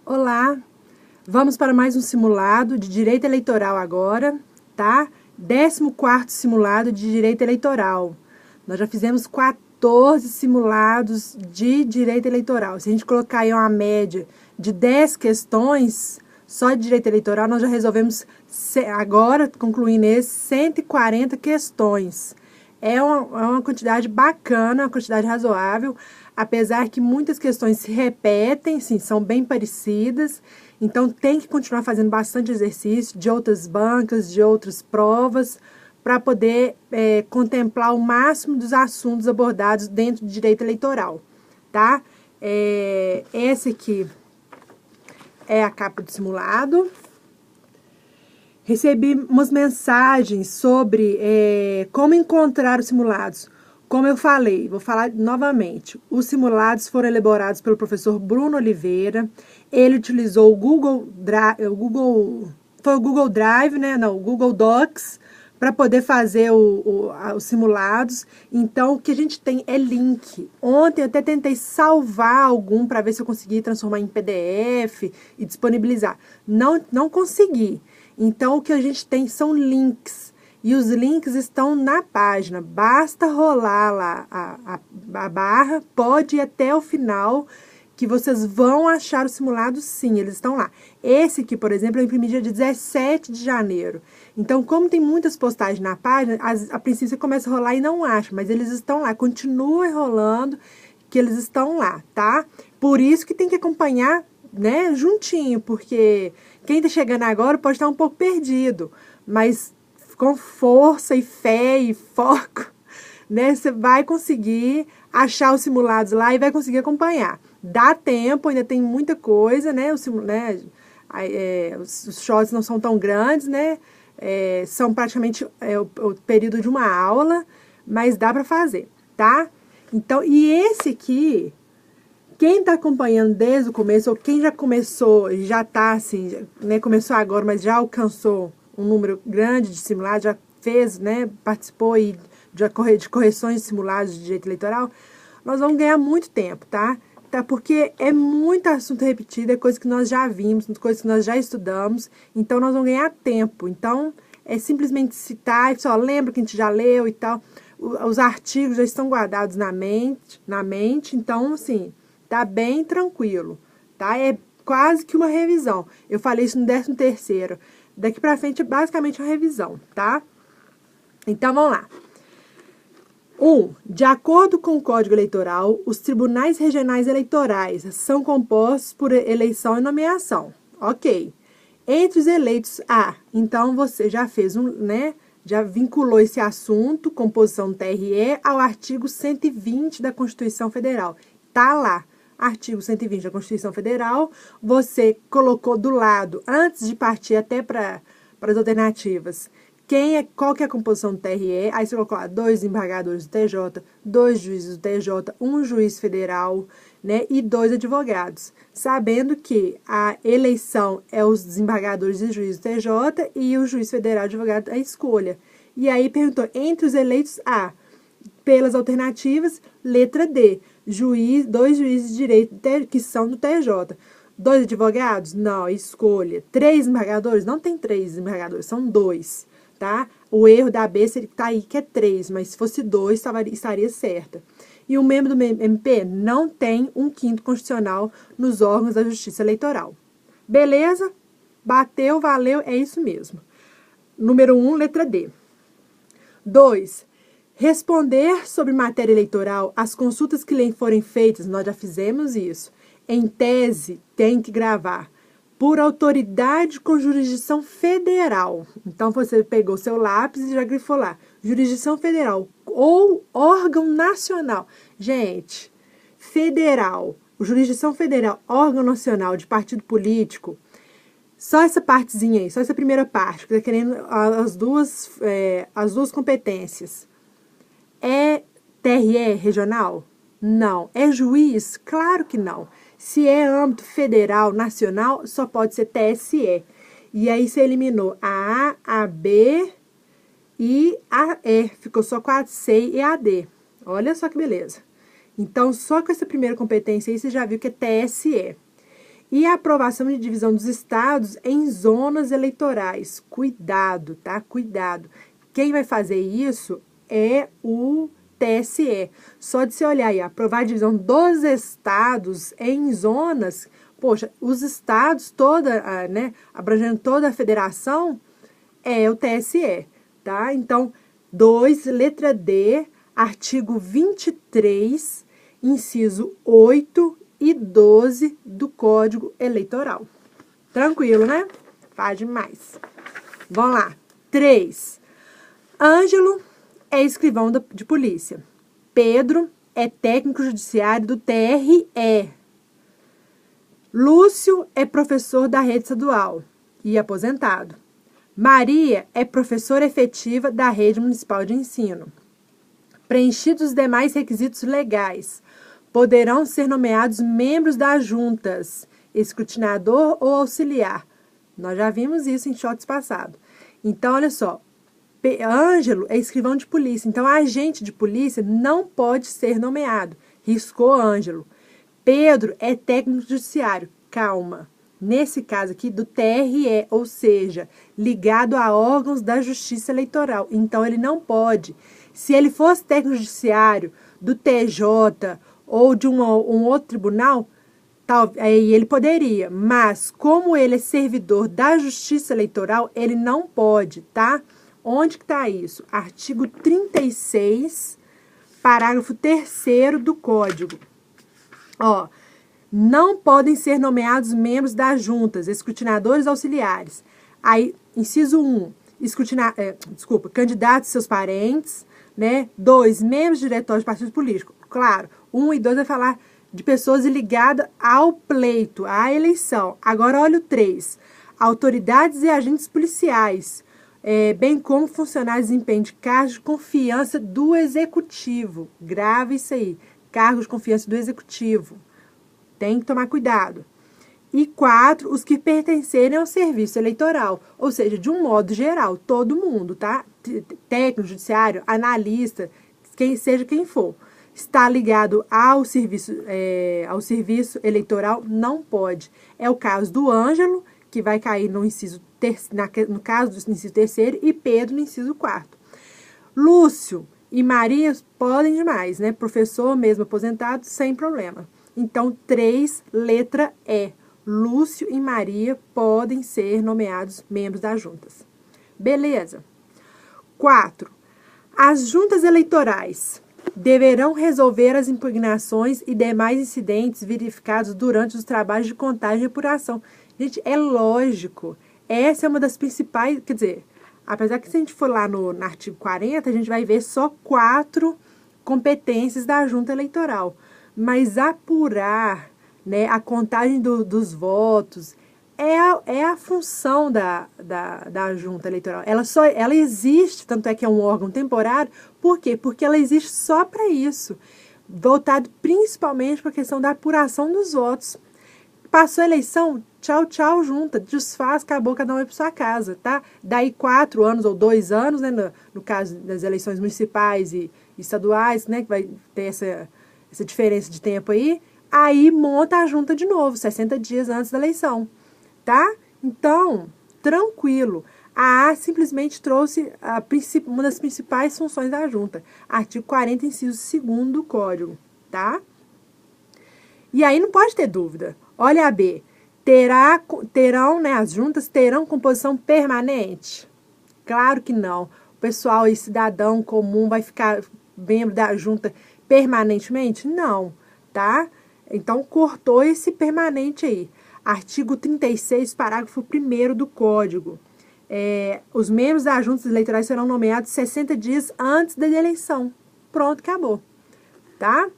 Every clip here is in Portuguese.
Olá, vamos para mais um simulado de direito eleitoral agora, tá? 14º simulado de direito eleitoral. Nós já fizemos 14 simulados de direito eleitoral. Se a gente colocar aí uma média de 10 questões só de direito eleitoral, nós já resolvemos agora, concluindo esse, 140 questões. É uma quantidade bacana, uma quantidade razoável, apesar que muitas questões se repetem, sim, são bem parecidas, então tem que continuar fazendo bastante exercício de outras bancas, de outras provas, para poder contemplar o máximo dos assuntos abordados dentro do direito eleitoral, tá? Esse aqui é a capa do simulado. Recebi umas mensagens sobre como encontrar os simulados. Como eu falei, vou falar novamente. Os simulados foram elaborados pelo professor Bruno Oliveira. Ele utilizou o Google Drive, né? Não, o Google Docs, para poder fazer os simulados. Então, o que a gente tem é link. Ontem eu até tentei salvar algum para ver se eu consegui transformar em PDF e disponibilizar. Não consegui. Então, o que a gente tem são links. E os links estão na página. Basta rolar lá a barra, pode ir até o final, que vocês vão achar o simulado sim, eles estão lá. Esse aqui, por exemplo, eu imprimi dia 17 de janeiro. Então, como tem muitas postagens na página, a princípio você começa a rolar e não acha, mas eles estão lá. Continua rolando, que eles estão lá, tá? Por isso que tem que acompanhar, né, juntinho, porque quem está chegando agora pode estar um pouco perdido, mas com força e fé e foco, né, você vai conseguir achar os simulados lá e vai conseguir acompanhar. Dá tempo, ainda tem muita coisa, né, os shots não são tão grandes, né, são praticamente o período de uma aula, mas dá para fazer, tá? Então, e esse aqui, quem está acompanhando desde o começo, ou quem já começou, já está assim, né, começou agora, mas já alcançou um número grande de simulados, já fez, né, participou aí de correções de simulados de direito eleitoral, nós vamos ganhar muito tempo, tá? Porque é muito assunto repetido, é coisa que nós já vimos, coisa que nós já estudamos, então nós vamos ganhar tempo. Então, é simplesmente citar, só lembra que a gente já leu e tal. Os artigos já estão guardados na mente, então, assim, tá bem tranquilo, tá? É quase que uma revisão. Eu falei isso no 13º. Daqui pra frente é basicamente uma revisão, tá? Então, vamos lá. 1. De acordo com o Código Eleitoral, os tribunais regionais eleitorais são compostos por eleição e nomeação. Ok. Entre os eleitos então você já fez né? Já vinculou esse assunto, composição do TRE, ao artigo 120 da Constituição Federal. Tá lá. Artigo 120 da Constituição Federal, você colocou do lado, antes de partir até para as alternativas, qual que é a composição do TRE, aí você colocou lá 2 desembargadores do TJ, 2 juízes do TJ, 1 juiz federal, né, e 2 advogados, sabendo que a eleição é os desembargadores e juízes do TJ e o juiz federal advogado a escolha. E aí perguntou, entre os eleitos pelas alternativas, letra D, 2 juízes de direito que são do TJ. 2 advogados? Não, escolha. 3 desembargadores? Não tem 3 desembargadores, são 2, tá? O erro da B está aí que é 3, mas se fosse 2, estaria certa. E o membro do MP não tem 1/5 constitucional nos órgãos da Justiça Eleitoral. Beleza? Bateu, valeu, é isso mesmo. Número 1, letra D. 2. Responder sobre matéria eleitoral as consultas que lhe forem feitas, nós já fizemos isso. Em tese, tem que gravar por autoridade com jurisdição federal. Então, você pegou seu lápis e já grifou lá. Jurisdição federal ou órgão nacional. Gente, federal, jurisdição federal, órgão nacional de partido político, só essa partezinha aí, só essa primeira parte, que está querendo as duas competências. É TRE regional? Não. É juiz? Claro que não. Se é âmbito federal, nacional, só pode ser TSE. E aí você eliminou a A, a B e a E. Ficou só com a C e a D. Olha só que beleza. Então, só com essa primeira competência aí, você já viu que é TSE. E a aprovação de divisão dos estados em zonas eleitorais. Cuidado, tá? Cuidado. Quem vai fazer isso é o TSE. Só de você olhar aí, aprovar a divisão dos estados em zonas, poxa, os estados, toda, né, abrangendo toda a federação, é o TSE, tá? Então, 2, letra D, artigo 23, inciso 8 e 12 do Código Eleitoral. Tranquilo, né? Faz demais. Vamos lá. 3. Ângelo é escrivão de polícia. Pedro é técnico judiciário do TRE. Lúcio é professor da rede estadual e aposentado. Maria é professora efetiva da rede municipal de ensino. Preenchidos os demais requisitos legais, poderão ser nomeados membros das juntas, escrutinador ou auxiliar. Nós já vimos isso em shots passados. Então, olha só, Ângelo é escrivão de polícia, então agente de polícia não pode ser nomeado. Riscou Ângelo. Pedro é técnico judiciário. Calma. Nesse caso aqui, do TRE, ou seja, ligado a órgãos da Justiça Eleitoral. Então, ele não pode. Se ele fosse técnico judiciário do TJ ou de um outro tribunal, aí ele poderia. Mas, como ele é servidor da Justiça Eleitoral, ele não pode, tá? Onde que está isso? Artigo 36, parágrafo 3º do Código. Ó, não podem ser nomeados membros das juntas, escrutinadores auxiliares. Aí, inciso 1, candidatos e seus parentes, né? 2, membros de diretório de partidos políticos. Claro, 1 e 2 vai falar de pessoas ligadas ao pleito, à eleição. Agora, olha o 3. Autoridades e agentes policiais, bem como funcionários em desempenho de cargos de confiança do Executivo. Grave isso aí. Cargos de confiança do Executivo. Tem que tomar cuidado. E 4, os que pertencerem ao serviço eleitoral. Ou seja, de um modo geral, todo mundo, tá? Técnico, judiciário, analista, seja quem for. Está ligado ao serviço eleitoral, não pode. É o caso do Ângelo, que vai cair no inciso no caso do inciso 3º, e Pedro no inciso 4º. Lúcio e Maria podem demais, né? Professor mesmo aposentado, sem problema. Então, 3, letra E. Lúcio e Maria podem ser nomeados membros das juntas. Beleza. 4. As juntas eleitorais deverão resolver as impugnações e demais incidentes verificados durante os trabalhos de contagem e apuração. Gente, é lógico. Essa é uma das principais, quer dizer, apesar que se a gente for lá no artigo 40, a gente vai ver só 4 competências da junta eleitoral. Mas apurar, né, a contagem dos votos é a função da junta eleitoral. Ela existe, tanto é que é um órgão temporário. Por quê? Porque ela existe só para isso, voltado principalmente para a questão da apuração dos votos. Passou a eleição, tchau, tchau, junta, desfaz, acabou, cada um vai para sua casa, tá? Daí 4 anos ou 2 anos, né, no caso das eleições municipais e estaduais, né, que vai ter essa diferença de tempo aí monta a junta de novo, 60 dias antes da eleição, tá? Então, tranquilo. A A simplesmente trouxe uma das principais funções da junta, artigo 40, inciso 2º do Código, tá? E aí não pode ter dúvida. Olha a B. Terão, né, as juntas terão composição permanente? Claro que não. O pessoal e cidadão comum vai ficar membro da junta permanentemente? Não, tá? Então, cortou esse permanente aí. Artigo 36, parágrafo 1º do Código. Os membros das juntas eleitorais serão nomeados 60 dias antes da eleição. Pronto, acabou. Tá?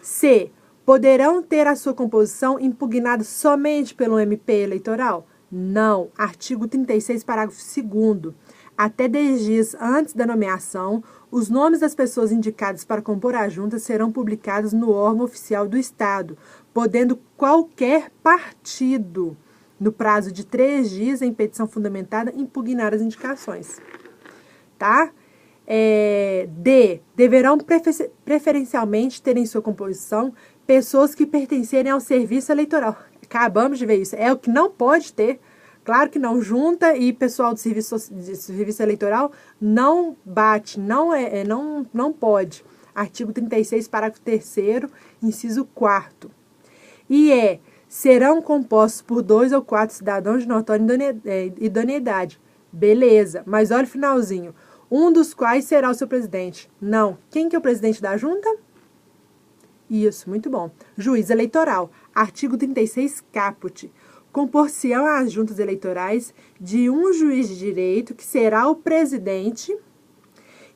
C. Poderão ter a sua composição impugnada somente pelo MP eleitoral? Não. Artigo 36, parágrafo 2º. Até 10 dias antes da nomeação, os nomes das pessoas indicadas para compor a junta serão publicados no órgão oficial do Estado, podendo qualquer partido, no prazo de 3 dias, em petição fundamentada, impugnar as indicações. Tá? D. Deverão preferencialmente ter em sua composição pessoas que pertencerem ao serviço eleitoral. Acabamos de ver isso. É o que não pode ter. Claro que não junta e pessoal do serviço eleitoral não bate, não pode. Artigo 36, parágrafo 3º, inciso 4º. E serão compostos por 2 ou 4 cidadãos de notória idoneidade. Beleza, mas olha o finalzinho. Um dos quais será o seu presidente. Não. Quem que é o presidente da junta? Isso, muito bom. Juiz eleitoral. Artigo 36, caput. Compor-se-ão as juntas eleitorais de um juiz de direito, que será o presidente,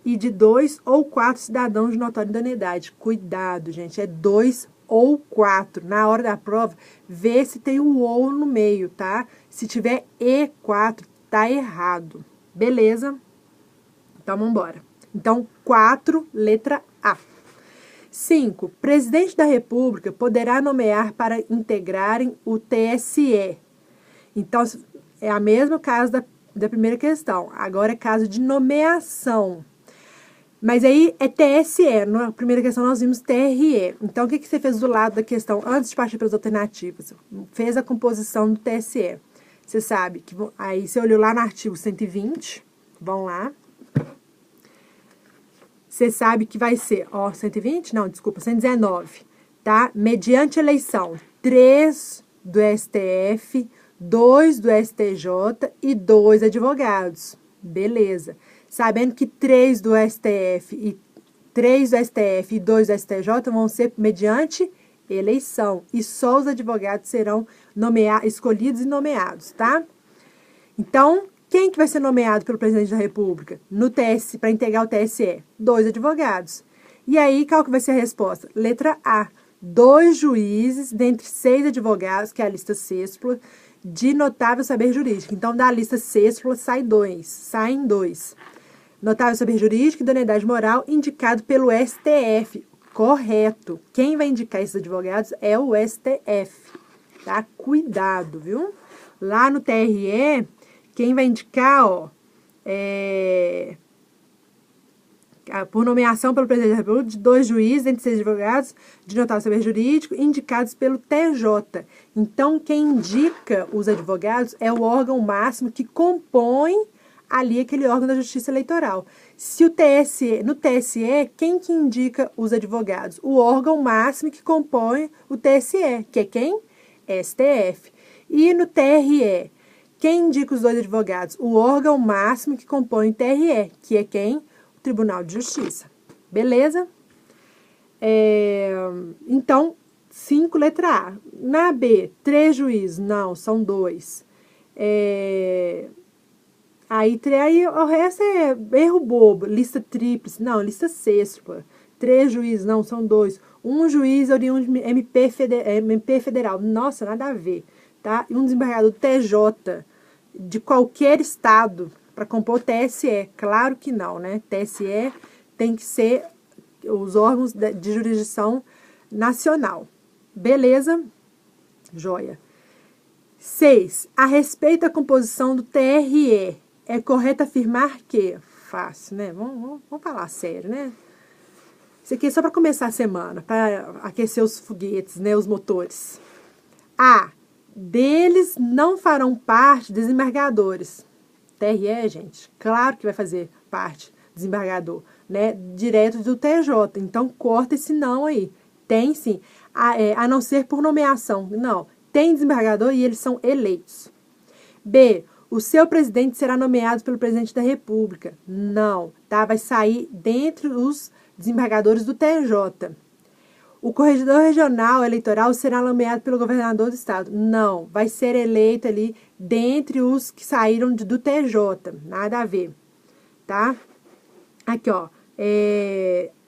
e de 2 ou 4 cidadãos de notória idoneidade. Cuidado, gente, é 2 ou 4. Na hora da prova, vê se tem um ou no meio, tá? Se tiver E4, tá errado. Beleza? Então, vamos embora. Então, 4, letra A. 5. Presidente da República poderá nomear para integrarem o TSE. Então, é a mesma caso da primeira questão. Agora é caso de nomeação. Mas aí é TSE. Na primeira questão nós vimos TRE. Então, o que você fez do lado da questão, antes de partir para as alternativas? Fez a composição do TSE. Você sabe que... Aí você olhou lá no artigo 120. Vão lá. Você sabe que vai ser, 120? Não, desculpa, 119, tá? Mediante eleição, 3 do STF, 2 do STJ e 2 advogados. Beleza. Sabendo que 3 do STF e 2 do STJ vão ser mediante eleição. E só os advogados serão escolhidos e nomeados, tá? Então, quem que vai ser nomeado pelo presidente da República no TSE, para integrar o TSE? 2 advogados. E aí, qual que vai ser a resposta? Letra A. 2 juízes, dentre 6 advogados, que é a lista sextupla, de notável saber jurídico. Então, da lista sextupla saem 2. Notável saber jurídico e idoneidade moral, indicado pelo STF. Correto. Quem vai indicar esses advogados é o STF. Tá? Cuidado, viu? Lá no TRE... Quem vai indicar, por nomeação pelo presidente da República, de 2 juízes, entre 6 advogados, de notável saber jurídico, indicados pelo TJ. Então, quem indica os advogados é o órgão máximo que compõe ali aquele órgão da Justiça Eleitoral. Se no TSE, quem que indica os advogados? O órgão máximo que compõe o TSE, que é quem? STF. E no TRE, quem indica os 2 advogados? O órgão máximo que compõe o TRE, que é quem? O Tribunal de Justiça. Beleza? Então, 5, letra A. Na B, 3 juízes? Não, são 2. Aí o resto é erro bobo. Lista tríplice? Não, lista sextupla. 3 juízes? Não, são 2. 1 juiz oriundo de MP federal. Nossa, nada a ver. Tá? E um desembargador do TJ, de qualquer estado, para compor o TSE. Claro que não, né? TSE tem que ser os órgãos de jurisdição nacional. Beleza? Joia. 6. A respeito da composição do TRE, é correto afirmar que... Fácil, né? Vamos falar sério, né? Isso aqui é só para começar a semana, para aquecer os foguetes, né? Os motores. A. Deles não farão parte desembargadores. TRE, gente, claro que vai fazer parte desembargador, né? Direto do TJ. Então, corta esse não aí. Tem sim. A não ser por nomeação. Não. Tem desembargador e eles são eleitos. B. O seu presidente será nomeado pelo presidente da República. Não. Tá? Vai sair dentre os desembargadores do TJ. O corregedor regional eleitoral será nomeado pelo governador do estado. Não, vai ser eleito ali dentre os que saíram do TJ. Nada a ver, tá? Aqui,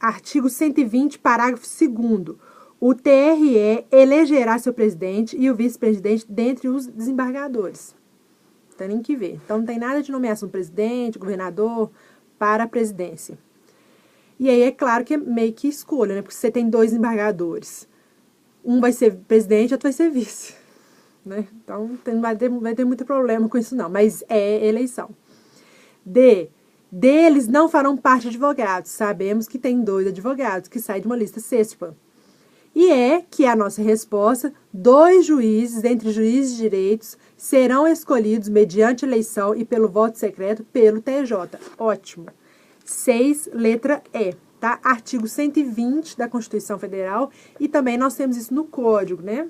artigo 120, parágrafo 2º. O TRE elegerá seu presidente e o vice-presidente dentre os desembargadores. Não tem nem que ver. Então, não tem nada de nomeação do presidente, governador, para a presidência. E aí, é claro que é meio que escolha, né? Porque você tem 2 embargadores. Um vai ser presidente, outro vai ser vice. Né? Então, não vai ter muito problema com isso, não. Mas é eleição. D. Deles não farão parte advogados. Sabemos que tem 2 advogados que saem de uma lista sextupla. E é que a nossa resposta, 2 juízes, entre juízes de direitos, serão escolhidos mediante eleição e pelo voto secreto pelo TJ. Ótimo. 6, letra E, tá? Artigo 120 da Constituição Federal, e também nós temos isso no Código, né?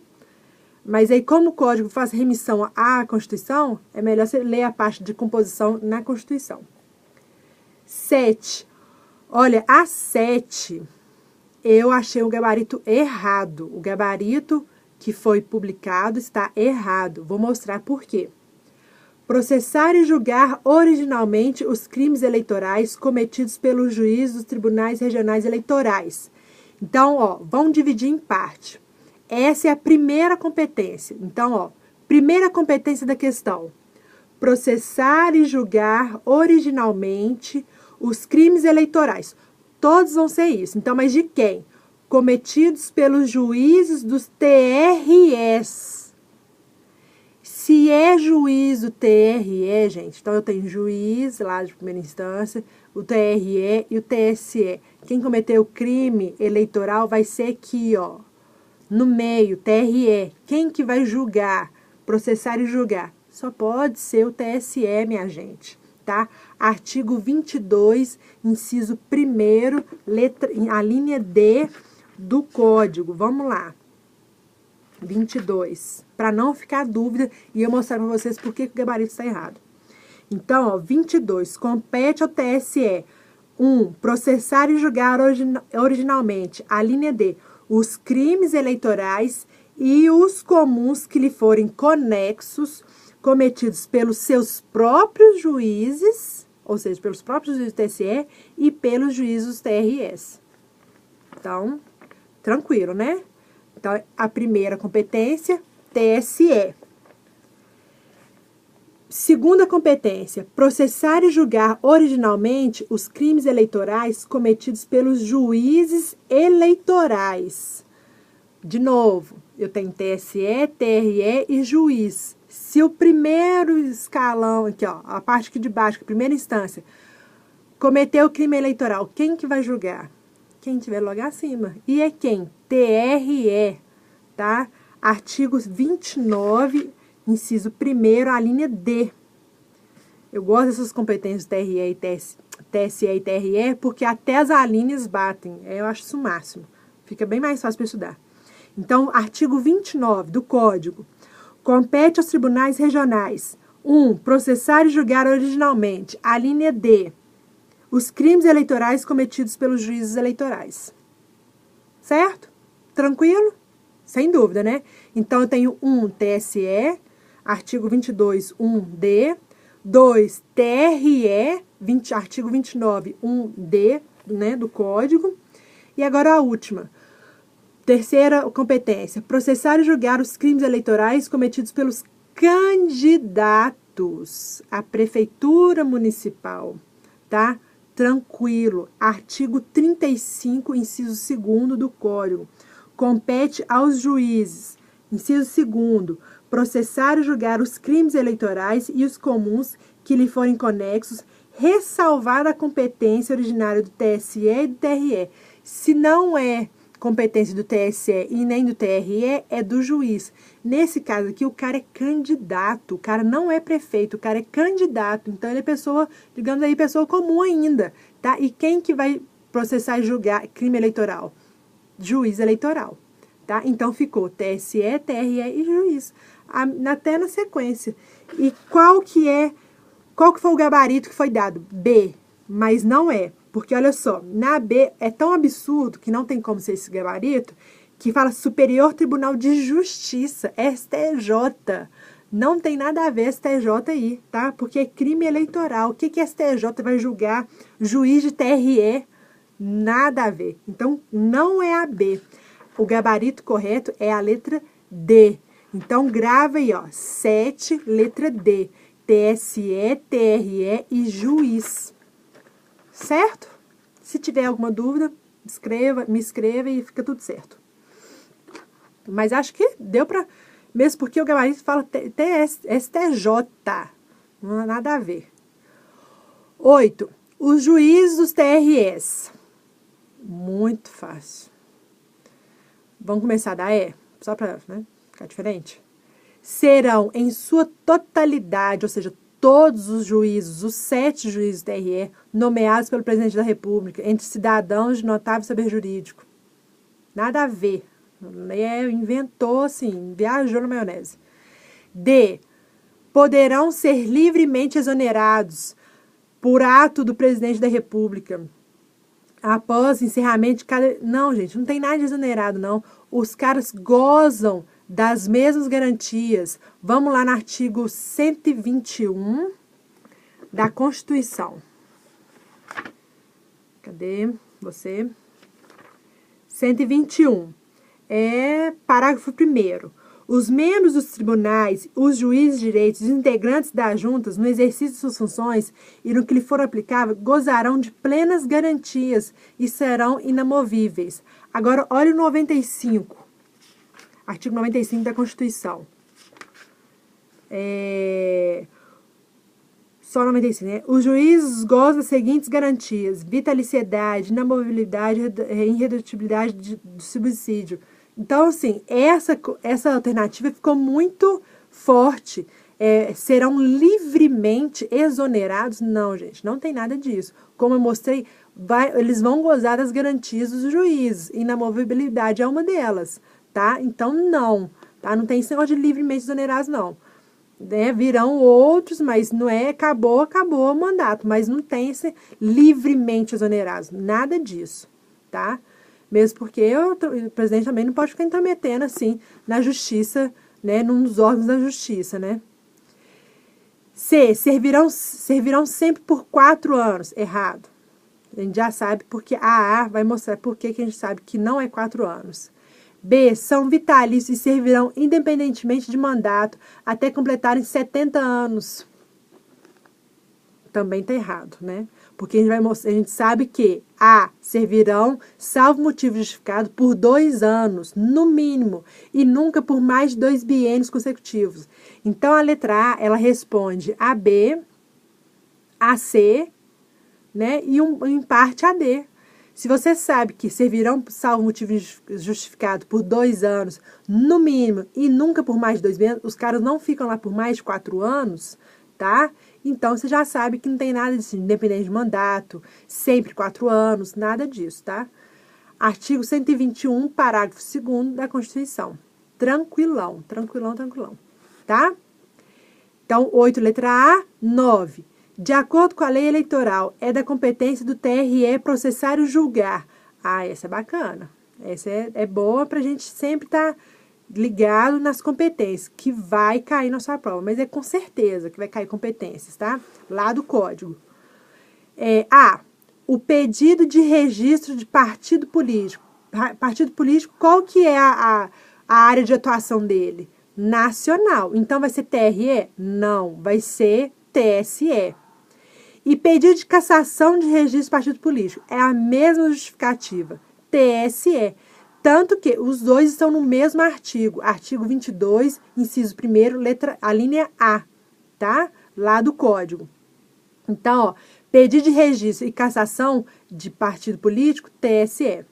Mas aí, como o Código faz remissão à Constituição, é melhor você ler a parte de composição na Constituição. 7. Olha, a 7, eu achei o gabarito errado. O gabarito que foi publicado está errado. Vou mostrar por quê. Processar e julgar originalmente os crimes eleitorais cometidos pelos juízes dos tribunais regionais eleitorais. Então, ó, vamos dividir em parte. Essa é a primeira competência. Então, ó, primeira competência da questão. Processar e julgar originalmente os crimes eleitorais. Todos vão ser isso. Então, mas de quem? Cometidos pelos juízes dos TREs. Se é juiz do TRE, gente, então eu tenho juiz lá de primeira instância, o TRE e o TSE. Quem cometeu o crime eleitoral vai ser aqui, ó, no meio, TRE. Quem que vai julgar, processar e julgar? Só pode ser o TSE, minha gente, tá? Artigo 22, inciso 1º, a linha D do Código. Vamos lá. 22. Para não ficar dúvida, e eu mostrar para vocês por que o gabarito está errado. Então, ó, 22. Compete ao TSE 1. Processar e julgar originalmente, a linha D, os crimes eleitorais e os comuns que lhe forem conexos, cometidos pelos seus próprios juízes, ou seja, pelos próprios juízes do TSE e pelos juízes dos TREs. Então, tranquilo, né? Então, a primeira competência, TSE. Segunda competência, processar e julgar originalmente os crimes eleitorais cometidos pelos juízes eleitorais. De novo, eu tenho TSE, TRE e juiz. Se o primeiro escalão, aqui ó, a parte aqui de baixo, a primeira instância, cometeu o crime eleitoral, quem que vai julgar? Quem tiver logo acima. E é quem? TRE, tá? Artigo 29, inciso 1º, a linha D. Eu gosto dessas competências TSE e TRE, porque até as alíneas batem. Eu acho isso o máximo. Fica bem mais fácil para estudar. Então, artigo 29 do Código. Compete aos tribunais regionais 1. Processar e julgar originalmente, a linha D, os crimes eleitorais cometidos pelos juízes eleitorais. Certo? Tranquilo? Sem dúvida, né? Então, eu tenho 1, TSE, artigo 22, 1D, 2, TRE, artigo 29, 1D, né, do Código. E agora a última. Terceira competência, processar e julgar os crimes eleitorais cometidos pelos candidatos à prefeitura municipal, tá? Tranquilo. Artigo 35, inciso 2º do Código. Compete aos juízes, inciso 2º, processar e julgar os crimes eleitorais e os comuns que lhe forem conexos, ressalvada a competência originária do TSE e do TRE. Se não é competência do TSE e nem do TRE, é do juiz. Nesse caso aqui, o cara é candidato, o cara não é prefeito, o cara é candidato, então ele é pessoa, digamos aí, pessoa comum ainda, tá? E quem que vai processar e julgar crime eleitoral? Juiz eleitoral, tá? Então ficou TSE, TRE e juiz, até na sequência. E qual que foi o gabarito que foi dado? B, mas não é. Porque, olha só, na B é tão absurdo que não tem como ser esse gabarito, que fala Superior Tribunal de Justiça, STJ. Não tem nada a ver STJ aí, tá? Porque é crime eleitoral. O que que STJ vai julgar? Juiz de TRE? Nada a ver. Então, não é a B. O gabarito correto é a letra D. Então, grava aí, ó, 7, letra D. TSE, TRE e juiz. Certo? Se tiver alguma dúvida, me escreva e fica tudo certo. Mas acho que deu para... Mesmo porque o gabarito fala STJ. Não há nada a ver. 8. Os juízes dos TREs. Muito fácil. Vamos começar da E, só para, né, ficar diferente. Serão em sua totalidade, ou seja, todos os juízos, os 7 juízes do TRE, nomeados pelo presidente da República, entre cidadãos de notável saber jurídico. Nada a ver. Inventou, assim, viajou na maionese. D. Poderão ser livremente exonerados por ato do presidente da República após encerramento de cada... Não, gente, não tem nada de exonerado, não. Os caras gozam das mesmas garantias. Vamos lá no artigo 121 da Constituição. Cadê você? 121. Parágrafo 1º. Os membros dos tribunais, os juízes de direitos e os integrantes das juntas, no exercício de suas funções e no que lhe for aplicável, gozarão de plenas garantias e serão inamovíveis. Agora, olha o 95. Artigo 95 da Constituição. Só 95, né? Os juízes gozam das seguintes garantias: vitaliciedade, inamovibilidade e irredutibilidade do subsídio. Então, assim, essa alternativa ficou muito forte. Serão livremente exonerados? Não, gente, não tem nada disso. Como eu mostrei, eles vão gozar das garantias dos juízes. Inamovibilidade é uma delas, tá? Então, não. Tá? Não tem esse negócio de livremente exonerados, não. Virão outros, mas não acabou o mandato. Mas não tem esse livremente exonerados. Nada disso, tá? Mesmo porque o presidente também não pode ficar intrometendo, assim, na justiça, né, num dos órgãos da justiça, né. C. Servirão sempre por 4 anos. Errado. A gente já sabe, porque a vai mostrar por que a gente sabe que não é 4 anos. B. São vitalícios e servirão independentemente de mandato até completarem 70 anos. Também está errado, né? Porque a gente sabe que servirão, salvo motivo justificado, por 2 anos, no mínimo, e nunca por mais de 2 biênios consecutivos. Então, a letra A, ela responde a B, a C, né? E em parte a D. Se você sabe que servirão, salvo motivo justificado, por 2 anos, no mínimo, e nunca por mais de 2 biênios, os caras não ficam lá por mais de 4 anos, tá? Então, você já sabe que não tem nada disso, independente de mandato, sempre 4 anos, nada disso, tá? Artigo 121, parágrafo 2º da Constituição. Tranquilão, tranquilão, tranquilão, tá? Então, 8, letra A. 9. De acordo com a lei eleitoral, é da competência do TRE processar e julgar. Essa é bacana. Essa é boa pra gente sempre estar ligado nas competências, que vai cair na sua prova, mas é com certeza que vai cair competências, tá? Lá do código. O pedido de registro de partido político. Partido político, qual que é a área de atuação dele? Nacional. Então, vai ser TRE? Não, vai ser TSE. E pedido de cassação de registro de partido político. É a mesma justificativa. TSE. Tanto que os dois estão no mesmo artigo. Artigo 22, inciso 1º, a linha A, tá? Lá do código. Então, pedido de registro e cassação de partido político, TSE.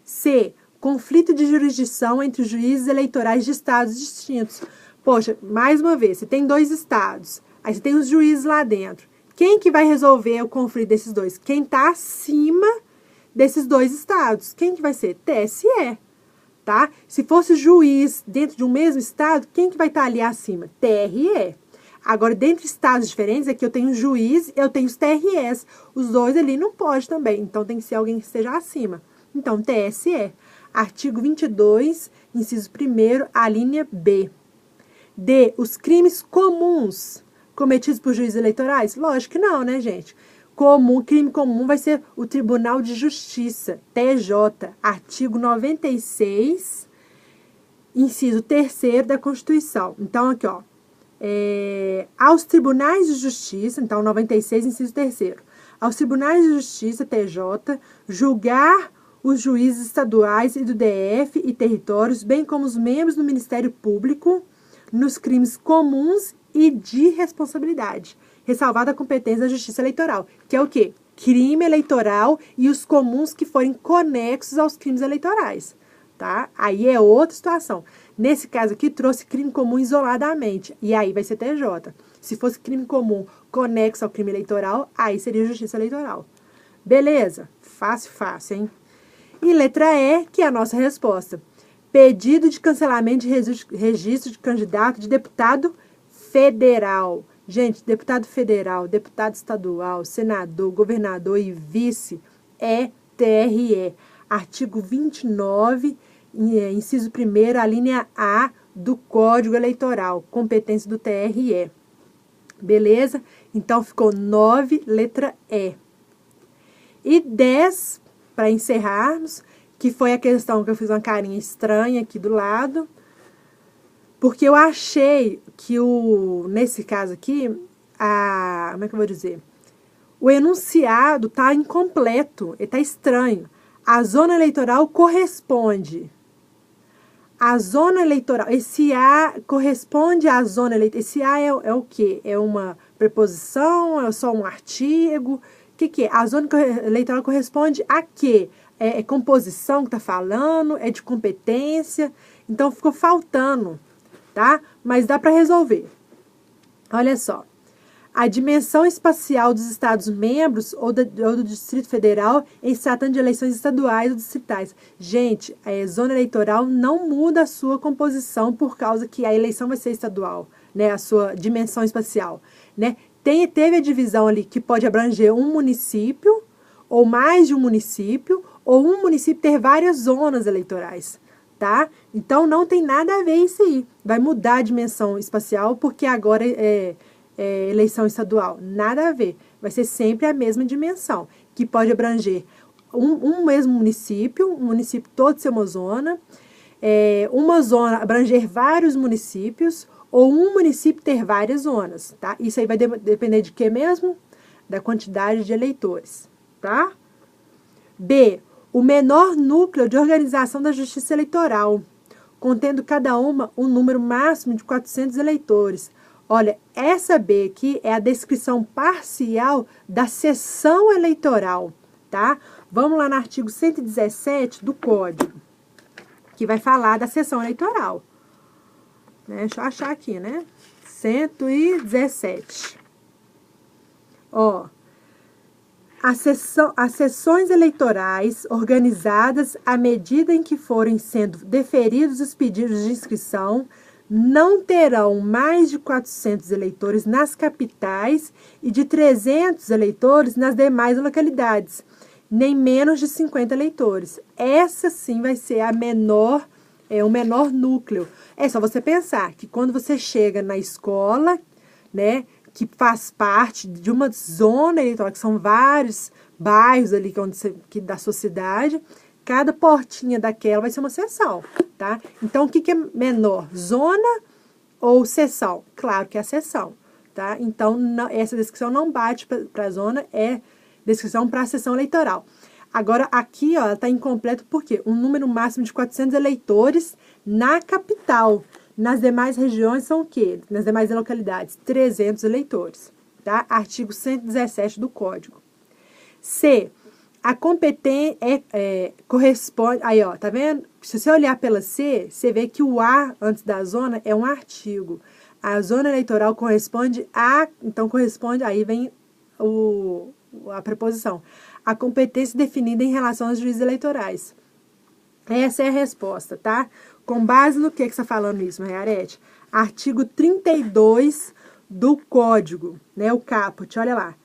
C. Conflito de jurisdição entre os juízes eleitorais de estados distintos. Poxa, mais uma vez, você tem 2 estados, aí você tem os juízes lá dentro. Quem que vai resolver o conflito desses dois? Quem está acima desses 2 estados. Quem que vai ser? TSE, tá? Se fosse juiz dentro de um mesmo estado, quem que vai estar ali acima? TRE. Agora, dentro de estados diferentes, aqui eu tenho juiz, eu tenho os TREs. Os 2 ali não pode também, então tem que ser alguém que esteja acima. Então, TSE. Artigo 22, inciso 1º, a linha B. D. Os crimes comuns cometidos por juízes eleitorais? Lógico que não, né, gente? Crime comum vai ser o Tribunal de Justiça, TJ, artigo 96, inciso 3º da Constituição. Então, aqui, ó, aos tribunais de justiça, então, 96, inciso 3º, aos tribunais de justiça, TJ, julgar os juízes estaduais e do DF e territórios, bem como os membros do Ministério Público, nos crimes comuns e de responsabilidade, ressalvada a competência da Justiça Eleitoral, que é o quê? Crime eleitoral e os comuns que forem conexos aos crimes eleitorais, tá? Aí é outra situação. Nesse caso aqui, trouxe crime comum isoladamente, e aí vai ser TJ. Se fosse crime comum conexo ao crime eleitoral, aí seria justiça eleitoral. Beleza? Fácil, fácil, hein? E letra E, que é a nossa resposta. Pedido de cancelamento de registro de candidato de deputado federal. Gente, deputado federal, deputado estadual, senador, governador e vice é TRE. Artigo 29, inciso 1º, a linha A do Código Eleitoral, competência do TRE. Beleza? Então, ficou 9, letra E. E 10, para encerrarmos, que foi a questão que eu fiz uma carinha estranha aqui do lado, porque eu achei que nesse caso aqui, como é que eu vou dizer? O enunciado está incompleto, ele está estranho. A zona eleitoral corresponde. A zona eleitoral, esse A corresponde à zona eleitoral. Esse A é o quê? É uma preposição? É só um artigo? O que é? A zona eleitoral corresponde a quê? É composição que está falando? É de competência? Então, ficou faltando, tá? Mas dá para resolver. Olha só. A dimensão espacial dos Estados-membros ou do Distrito Federal em se tratando de eleições estaduais ou distritais. Gente, a zona eleitoral não muda a sua composição por causa que a eleição vai ser estadual, né? A sua dimensão espacial, né? Teve a divisão ali que pode abranger um município, ou mais de um município, ou um município ter várias zonas eleitorais, tá? Então, não tem nada a ver isso aí. Vai mudar a dimensão espacial porque agora eleição estadual. Nada a ver. Vai ser sempre a mesma dimensão, que pode abranger um mesmo município, um município todo ser uma zona abranger vários municípios, ou um município ter várias zonas, tá? Isso aí vai depender de quê mesmo? Da quantidade de eleitores, tá? B. O menor núcleo de organização da Justiça Eleitoral, contendo cada uma um número máximo de 400 eleitores. Olha, essa B aqui é a descrição parcial da sessão eleitoral, tá? Vamos lá no artigo 117 do Código, que vai falar da sessão eleitoral. Deixa eu achar aqui, né? 117. Ó, as sessões eleitorais organizadas à medida em que forem sendo deferidos os pedidos de inscrição não terão mais de 400 eleitores nas capitais e de 300 eleitores nas demais localidades, nem menos de 50 eleitores. Essa sim vai ser o menor núcleo. É só você pensar que quando você chega na escola, né, que faz parte de uma zona eleitoral, que são vários bairros ali da sua cidade, cada portinha daquela vai ser uma seção, tá? Então, o que é menor? Zona ou seção? Claro que é a seção, tá? Então, essa descrição não bate para a zona, é descrição para a seção eleitoral. Agora, aqui, ó, ela está incompleta porque um número máximo de 400 eleitores na capital. Nas demais regiões são o quê? Nas demais localidades, 300 eleitores, tá? Artigo 117 do Código. C. A competência corresponde... Aí, ó, tá vendo? Se você olhar pela C, você vê que o A antes da zona é um artigo. A zona eleitoral corresponde a... Então, corresponde... Aí vem a preposição. A competência definida em relação aos juízes eleitorais. Essa é a resposta, tá? Com base no que você está falando isso, Mariarete? Artigo 32 do Código, né? O caput, olha lá.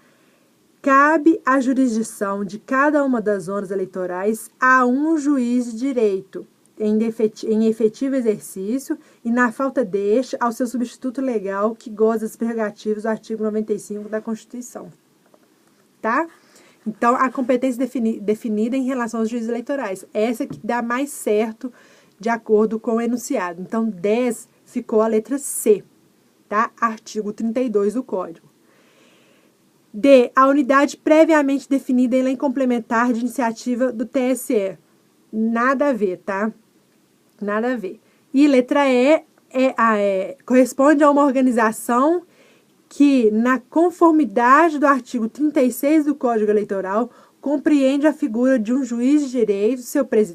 Cabe a jurisdição de cada uma das zonas eleitorais a um juiz de direito, em efetivo exercício, e na falta deste, ao seu substituto legal, que goza das prerrogativas do artigo 95 da Constituição. Tá? Então, a competência definida em relação aos juízes eleitorais. Essa que dá mais certo de acordo com o enunciado. Então, 10 ficou a letra C, tá? Artigo 32 do Código. D. A unidade previamente definida em lei complementar de iniciativa do TSE. Nada a ver, tá? Nada a ver. E letra E corresponde a uma organização que, na conformidade do artigo 36 do Código Eleitoral, compreende a figura de um juiz de direito,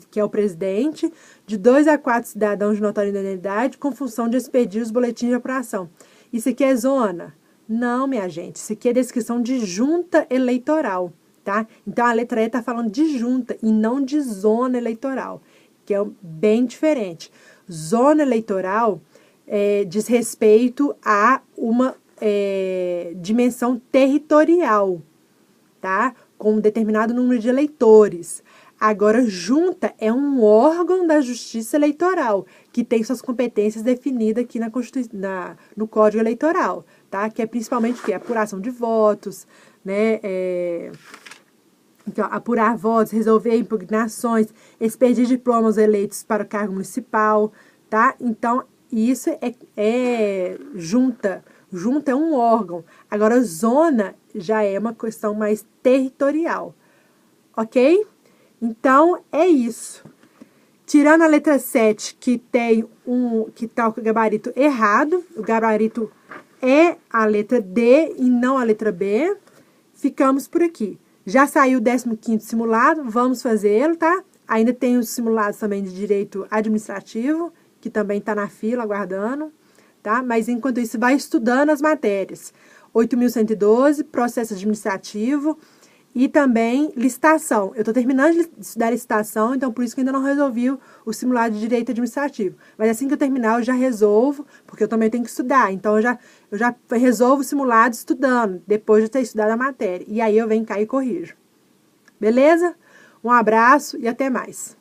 que é o presidente, de 2 a 4 cidadãos de notória idoneidade com função de expedir os boletins de apuração. Isso aqui é zona? Não, minha gente. Isso aqui é descrição de junta eleitoral, tá? Então, a letra E está falando de junta e não de zona eleitoral, que é bem diferente. Zona eleitoral diz respeito a uma dimensão territorial, tá? Com um determinado número de eleitores. Agora, junta é um órgão da Justiça Eleitoral, que tem suas competências definidas aqui no Código Eleitoral, tá? Que é principalmente o quê? Apuração de votos, né? Então, apurar votos, resolver impugnações, expedir diplomas eleitos para o cargo municipal, tá? Então, isso é junta. Junta é um órgão. Agora, zona já é uma questão mais territorial, ok? Então, é isso. Tirando a letra 7, que tá com o gabarito errado, o gabarito é a letra D e não a letra B, ficamos por aqui. Já saiu o 15º simulado, vamos fazê-lo, tá? Ainda tem os simulados também de direito administrativo, que também está na fila, aguardando, tá? Mas, enquanto isso, vai estudando as matérias. 8.112, processo administrativo e também licitação. Eu estou terminando de estudar licitação, então por isso que ainda não resolvi o simulado de direito administrativo. Mas assim que eu terminar, eu já resolvo, porque eu também tenho que estudar. Então, eu já resolvo o simulado estudando, depois de ter estudado a matéria. E aí eu venho cá e corrijo. Beleza? Um abraço e até mais.